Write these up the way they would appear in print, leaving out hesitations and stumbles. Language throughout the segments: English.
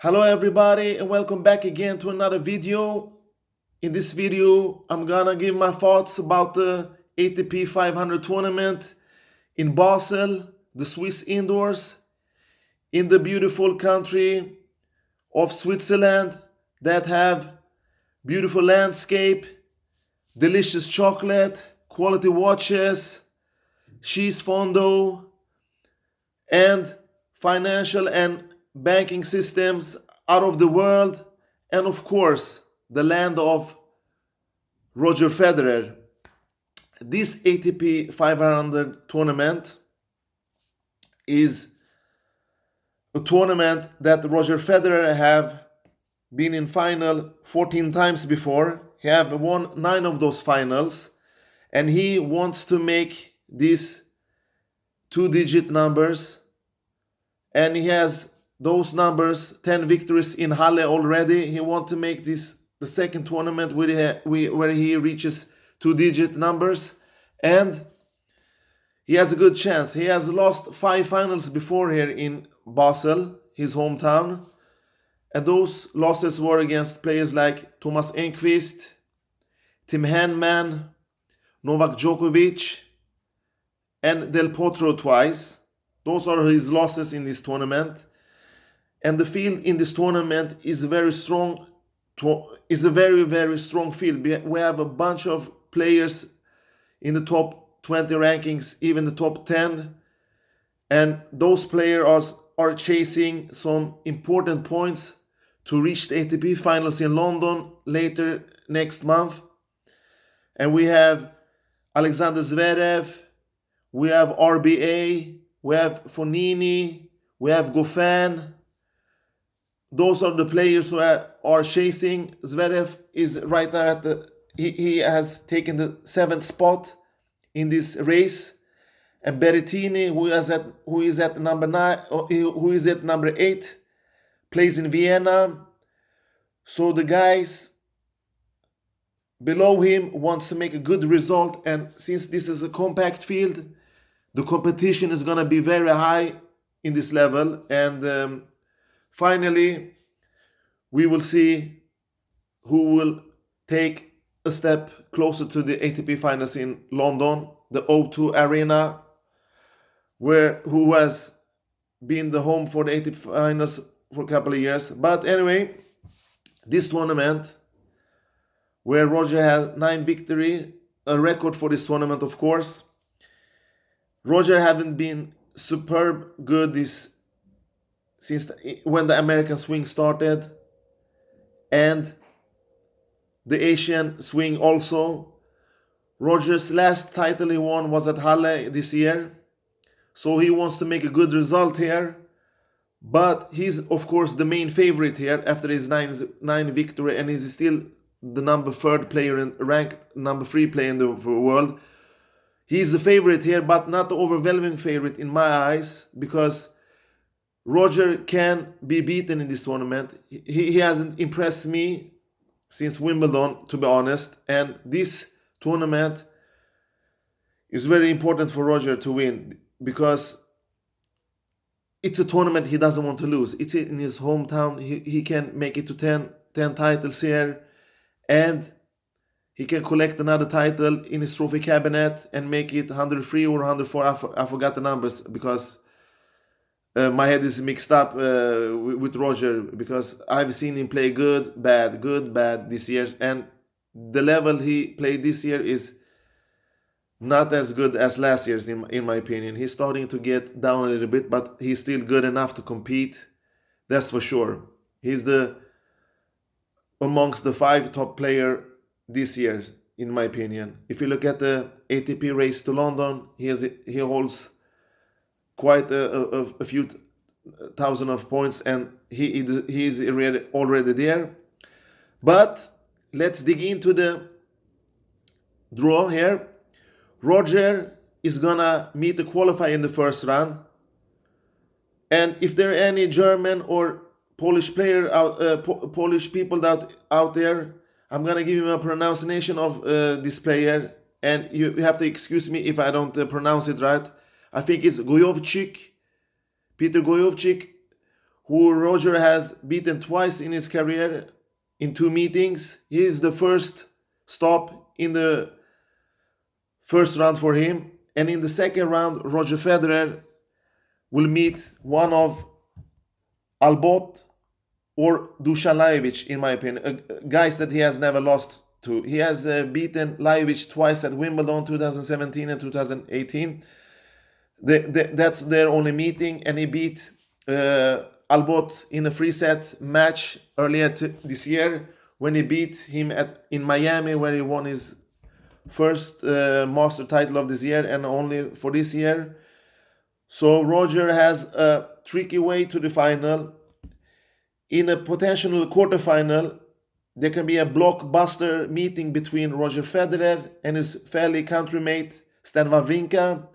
Hello everybody and welcome back again to another video. In this video I'm gonna give my thoughts about the ATP 500 tournament in Basel, the Swiss indoors, in the beautiful country of Switzerland that have beautiful landscape, delicious chocolate, quality watches, cheese fondue, and financial and banking systems out of the world, and of course, the land of Roger Federer. This ATP 500 tournament is a tournament that Roger Federer have been in final 14 times before. He have won 9 of those finals, and he wants to make these two-digit numbers, and he has those numbers, 10 victories in Halle already. He wants to make this the second tournament where he reaches two-digit numbers, and he has a good chance. He has lost 5 finals before here in Basel, his hometown, and those losses were against players like Thomas Enqvist, Tim Henman, Novak Djokovic, and Del Potro twice. Those are his losses in this tournament. And the field in this tournament is very strong. Is a very, very strong field. We have a bunch of players in the top 20 rankings, even the top 10. And those players are chasing some important points to reach the ATP finals in London later next month. And we have Alexander Zverev, we have RBA, we have Fonini, we have Goffin. Those are the players who are chasing. Zverev is right now at he has taken the 7th spot in this race, and Berrettini, who is at number 9, who is at number 8, plays in Vienna. So the guys below him wants to make a good result, and since this is a compact field, the competition is gonna be very high in this level, and finally, we will see who will take a step closer to the ATP finals in London, the O2 Arena, who has been the home for the ATP finals for a couple of years. But anyway, this tournament, where Roger had 9 victories, a record for this tournament, of course. Roger haven't been superb good since when the American swing started, and the Asian swing also. Roger's last title he won was at Halle this year, so he wants to make a good result here, but he's of course the main favorite here after his 9 victory, and he's still the number 3rd player and ranked number 3 player in the world. He's the favorite here, but not the overwhelming favorite in my eyes, because Roger can be beaten in this tournament. He hasn't impressed me since Wimbledon, to be honest. And this tournament is very important for Roger to win, because it's a tournament he doesn't want to lose. It's in his hometown. He can make it to 10 titles here, and he can collect another title in his trophy cabinet and make it 103 or 104. I forgot the numbers, because my head is mixed up with Roger, because I've seen him play good, bad this year, and the level he played this year is not as good as last year's in my opinion. He's starting to get down a little bit, but he's still good enough to compete, that's for sure. He's amongst the 5 top player this year, in my opinion. If you look at the ATP race to London, he holds quite a few thousand of points, and he's already there. But let's dig into the draw here. Roger is gonna meet the qualifier in the first round, and if there are any German or Polish Polish people out there, I'm gonna give him a pronunciation of this player, and you have to excuse me if I don't pronounce it right. I think it's Gojowczyk, Peter Gojowczyk, who Roger has beaten twice in his career in 2 meetings. He is the first stop in the first round for him. And in the second round, Roger Federer will meet one of Albot or Dusan Lajovic, in my opinion, guys that he has never lost to. He has beaten Lajovic twice at Wimbledon 2017 and 2018. That's their only meeting, and he beat Albot in a free-set match earlier this year when he beat him in Miami, where he won his first master title of this year and only for this year. So Roger has a tricky way to the final. In a potential quarterfinal, there can be a blockbuster meeting between Roger Federer and his fairly countrymate Stan Wawrinka,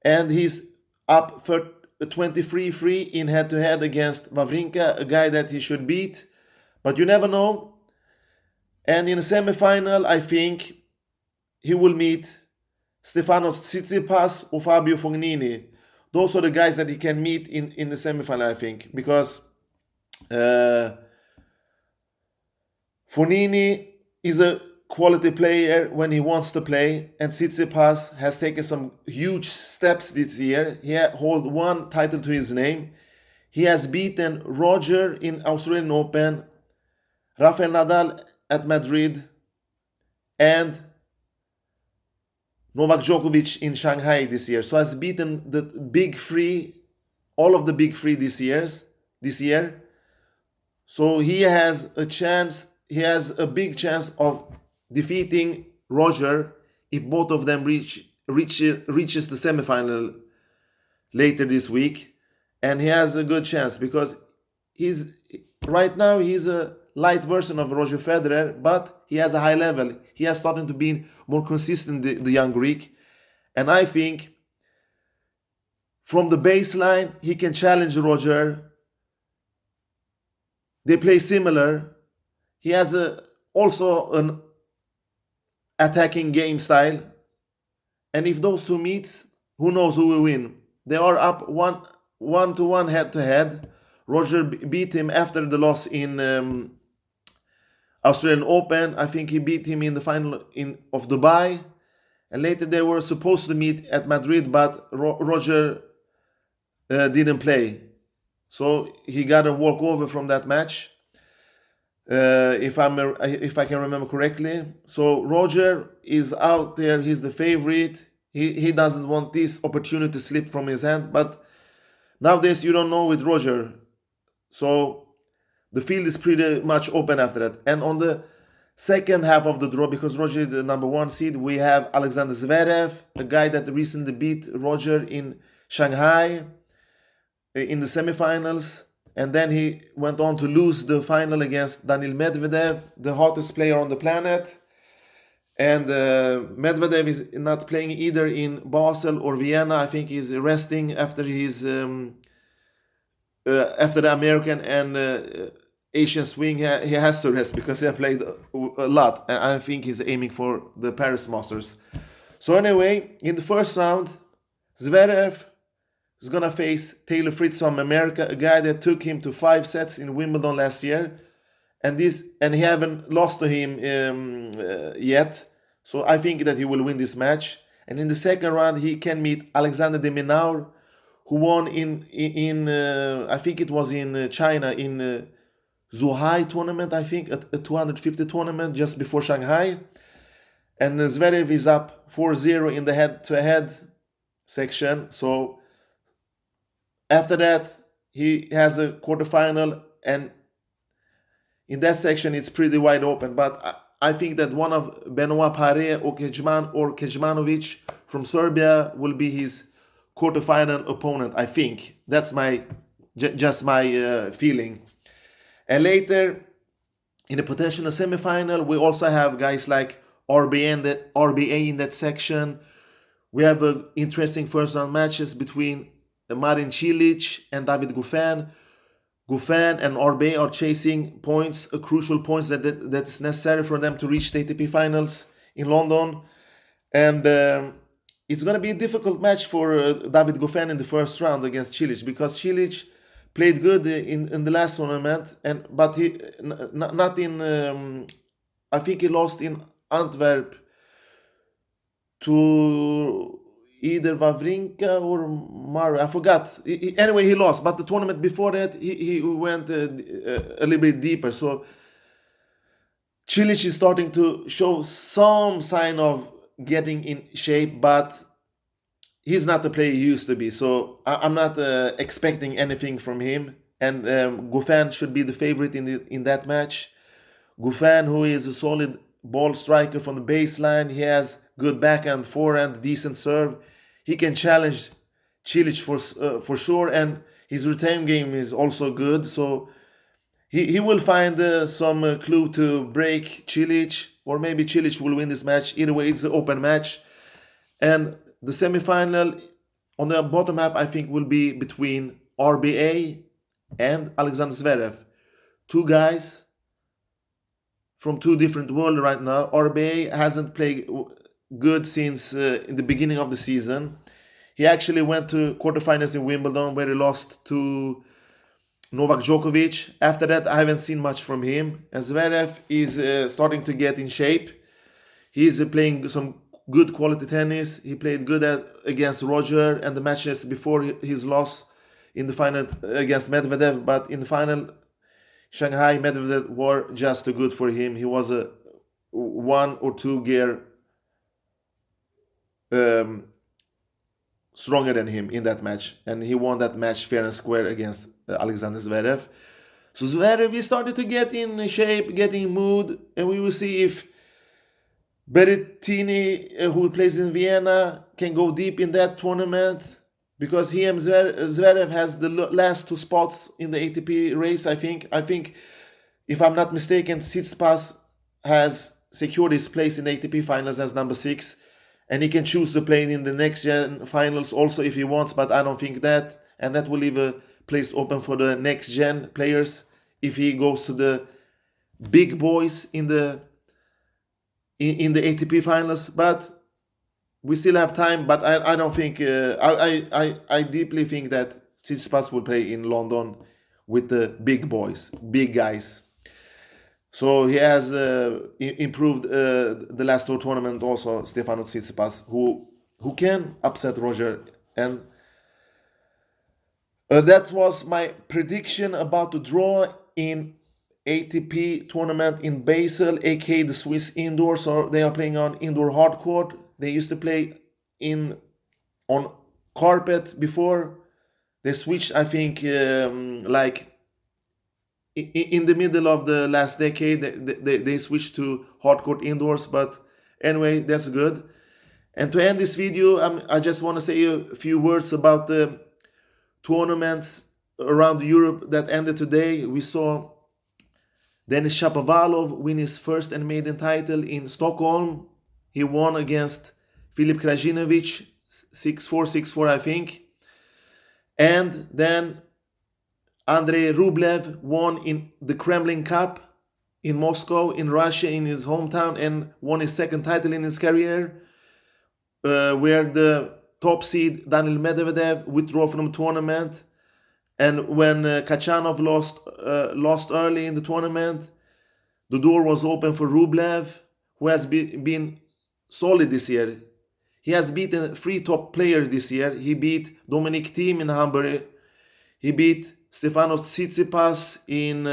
and he's up for 23-3 in head-to-head against Wawrinka, a guy that he should beat, but you never know. And in a semi-final, I think he will meet Stefanos Tsitsipas or Fabio Fognini. Those are the guys that he can meet in the semi-final, I think, because Fognini is a quality player when he wants to play, and Tsitsipas has taken some huge steps this year. He holds one title to his name. He has beaten Roger in Australian Open, Rafael Nadal at Madrid, and Novak Djokovic in Shanghai this year. So has beaten the big three, all of the big three this year. So he has a chance, he has a big chance of defeating Roger if both of them reaches the semifinal later this week. And he has a good chance because right now he's a light version of Roger Federer, but he has a high level. He has started to be more consistent, the young Greek. And I think from the baseline, he can challenge Roger. They play similar. He has also an attacking game style. And if those two meets, who knows who will win? They are up 1-1 head-to-head. Roger beat him after the loss in Australian Open. I think he beat him in the final of Dubai. And later they were supposed to meet at Madrid, but Roger didn't play. So he got a walkover from that match, if I can remember correctly. So Roger is out there. He's the favorite. He doesn't want this opportunity to slip from his hand. But nowadays you don't know with Roger. So the field is pretty much open after that. And on the second half of the draw, because Roger is the number 1 seed, we have Alexander Zverev, a guy that recently beat Roger in Shanghai in the semifinals, and then he went on to lose the final against Daniil Medvedev, the hottest player on the planet. And Medvedev is not playing either in Basel or Vienna. I think he's resting after his after the American and Asian swing. He has to rest because he played a lot, and I think he's aiming for the Paris Masters. So anyway, in the first round, Zverev is gonna face Taylor Fritz from America, a guy that took him to 5 sets in Wimbledon last year, and he haven't lost to him yet. So I think that he will win this match. And in the second round, he can meet Alexander de Minaur, who won in I think it was in China in Zhuhai tournament. I think a 250 tournament just before Shanghai. And Zverev is up 4-0 in the head-to-head section. So after that, he has a quarterfinal, and in that section, it's pretty wide open. But I think that one of Benoit Paire or Kecmanovic from Serbia will be his quarterfinal opponent. I think that's just my feeling. And later, in the potential semifinal, we also have guys like RBA in that section. We have interesting first-round matches between Marin Cilic and David Goffin. Goffin and RBA are chasing points, crucial points that's necessary for them to reach the ATP finals in London. And it's going to be a difficult match for David Goffin in the first round against Cilic, because Cilic played good in the last tournament, but he not in. I think he lost in Antwerp to either Wawrinka or Murray. I forgot. Anyway, he lost. But the tournament before that, he went a little bit deeper. So Cilic is starting to show some sign of getting in shape, but he's not the player he used to be. So I'm not expecting anything from him. And Goffin should be the favorite in that match. Goffin, who is a solid ball striker from the baseline, he has good backhand, forehand, decent serve. He can challenge Cilic for sure, and his return game is also good. So he will find some clue to break Cilic, or maybe Cilic will win this match. Either way, it's an open match. And the semifinal on the bottom half, I think, will be between RBA and Alexander Zverev. Two guys from two different worlds right now. RBA hasn't played good since in the beginning of the season. He actually went to quarterfinals in Wimbledon where he lost to Novak Djokovic. After that, I haven't seen much from him. And Zverev is starting to get in shape. He's playing some good quality tennis. He played good against Roger and the matches before his loss in the final against Medvedev. But in the final, Shanghai, Medvedev were just too good for him. He was a 1 or 2 gear stronger than him in that match. And he won that match fair and square against Alexander Zverev. So Zverev is starting to get in shape, getting in mood. And we will see if Berrettini, who plays in Vienna, can go deep in that tournament. Because he and Zverev has the last 2 spots in the ATP race, I think. I think, if I'm not mistaken, Tsitsipas has secured his place in the ATP finals as number 6. And he can choose to play in the next gen finals also if he wants, but I don't think that. And that will leave a place open for the next gen players if he goes to the big boys in the ATP finals. But we still have time. But I don't think I deeply think that Tsitsipas will play in London with the big boys, big guys. So he has improved the last tour tournament also, Stefano Tsitsipas, who can upset Roger. And that was my prediction about the draw in ATP tournament in Basel, aka the Swiss indoor. So they are playing on indoor hard court. They used to play on carpet before. They switched, I think, like in the middle of the last decade, they switched to hardcourt indoors. But anyway, that's good. And to end this video, I just want to say a few words about the tournaments around Europe that ended today. We saw Denis Shapovalov win his first and maiden title in Stockholm. He won against Filip Krajinovic 6-4, 6-4, I think. And then Andrei Rublev won in the Kremlin Cup in Moscow, in Russia, in his hometown, and won his second title in his career, where the top seed Daniil Medvedev withdrew from the tournament. And when Kachanov lost early in the tournament, the door was open for Rublev, who has been solid this year. He has beaten 3 top players this year. He beat Dominic Thiem in Hamburg. He beat Stefanos Tsitsipas in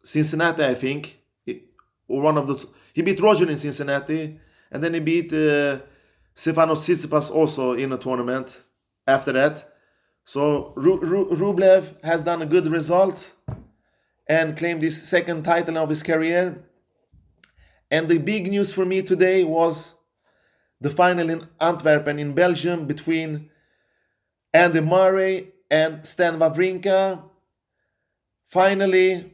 Cincinnati, I think. He beat Roger in Cincinnati. And then he beat Stefanos Tsitsipas also in a tournament after that. So Rublev has done a good result and claimed his second title of his career. And the big news for me today was the final in Antwerp in Belgium between Andy Murray and Stan Wawrinka. Finally,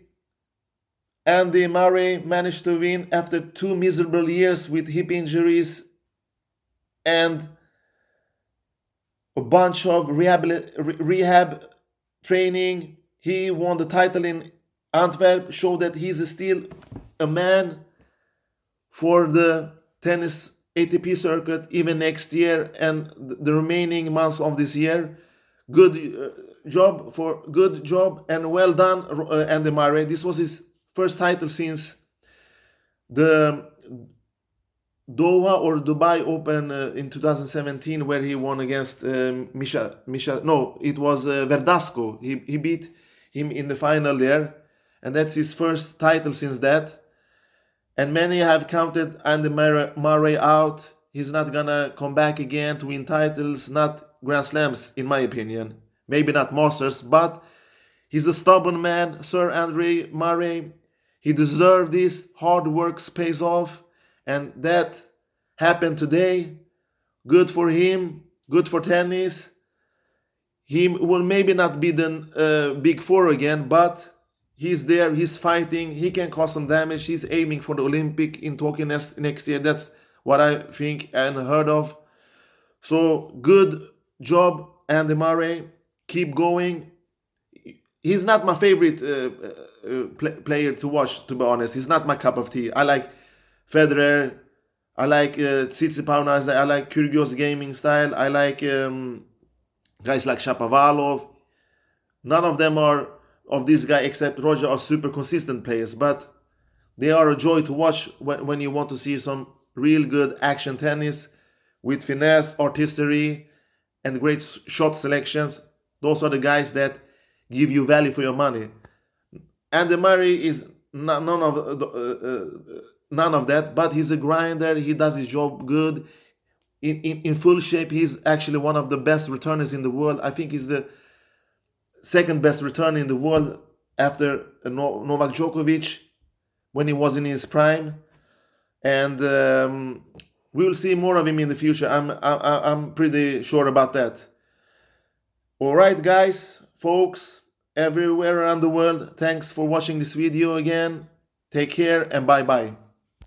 Andy Murray managed to win after 2 miserable years with hip injuries and a bunch of rehab training. He won the title in Antwerp, showed that he's still a man for the tennis ATP circuit even next year and the remaining months of this year. Good good job, and well done, Andy Murray. This was his first title since the Doha or Dubai Open in 2017, where he won against Misha. No, it was Verdasco. He beat him in the final there, and that's his first title since that. And many have counted Andy Murray out. He's not gonna come back again to win titles, not Grand Slams, in my opinion. Maybe not Masters, but he's a stubborn man, Sir Andy Murray. He deserved this. Hard work pays off, and that happened today. Good for him. Good for tennis. He will maybe not be the big four again, but he's there. He's fighting. He can cause some damage. He's aiming for the Olympic in Tokyo next year. That's what I think and heard of. So good job, Andy Murray. Keep going. He's not my favorite player to watch, to be honest. He's not my cup of tea. I like Federer. I like Tsitsipas. I like Kyrgios' gaming style. I like guys like Shapovalov. None of them are of this guy except Roger are super consistent players, but they are a joy to watch when you want to see some real good action tennis with finesse, artistry, and great shot selections. Those are the guys that give you value for your money. Andy Murray is none of that, but he's a grinder. He does his job good. In full shape, he's actually one of the best returners in the world. I think he's the second best returner in the world after Novak Djokovic when he was in his prime. And we will see more of him in the future. I'm pretty sure about that. All right, guys, folks, everywhere around the world, thanks for watching this video again. Take care and bye-bye.